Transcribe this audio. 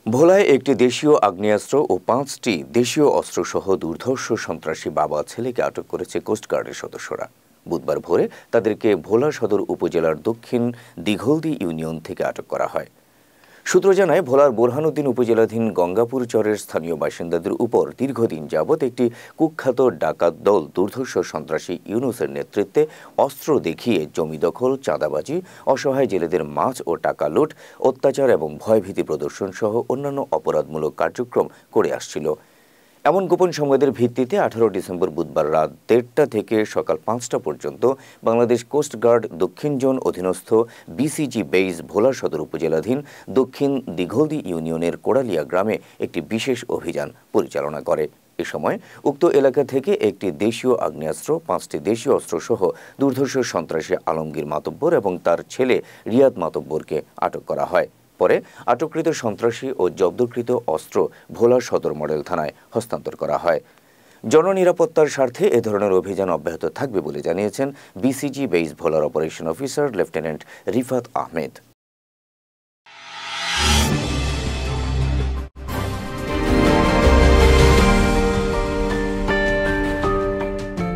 ভোলায় একটি দেশীয় আগ্নেয়াস্ত্র ও ৫টি দেশীয় অস্ত্রসহ দুর্ধর্ষ সন্ত্রাসী বাবা ছেলেকে আটক করেছে কোস্টগার্ডের সদস্যরা। বুধবার ভোরে তাদেরকে ভোলা সদর উপজেলার দক্ষিণ দিঘলদি ইউনিয়ন থেকে আটক করা হয়। সূত্র জানায়, ভোলার বোরহানউদ্দিন উপজেলাধীন গঙ্গাপুর চরের স্থানীয় বাসিন্দাদের উপর দীর্ঘদিন যাবৎ একটি কুখ্যাত ডাকাত দল দুর্ধর্ষ সন্ত্রাসী ইউনুসের নেতৃত্বে অস্ত্র দেখিয়ে জমি দখল, চাঁদাবাজি, অসহায় জেলেদের মাছ ও টাকা লুট, অত্যাচার এবং ভয়ভীতি প্রদর্শন সহ অন্যান্য অপরাধমূলক কার্যক্রম করে আসছিল। এমন গোপন সংবাদের ভিত্তিতে ১৮ ডিসেম্বর বুধবার রাত ১:৩০ থেকে সকাল ৫টা পর্যন্ত বাংলাদেশ কোস্টগার্ড দক্ষিণ জোন অধীনস্থ বিসিজি বেইজ ভোলা সদর উপজেলাধীন দক্ষিণ দিঘলদি ইউনিয়নের কোড়ালিয়া গ্রামে একটি বিশেষ অভিযান পরিচালনা করে। এ সময় উক্ত এলাকা থেকে একটি দেশীয় আগ্নেয়াস্ত্র, ৫টি দেশীয় অস্ত্রসহ দুর্ধর্ষ সন্ত্রাসী আলমগীর মাতব্বর এবং তার ছেলে রিয়াদ মাতব্বরকে আটক করা হয়। পরে আটককৃত সন্ত্রাসী ও জব্দকৃত অস্ত্র ভোলা সদর মডেল থানায় হস্তান্তর করা হয়। জননিরাপত্তার স্বার্থে এ ধরনের অভিযান অব্যাহত থাকবে বলে জানিয়েছেন বিসিজি বেইজ ভোলার operation officer lieutenant Rifat Ahmed.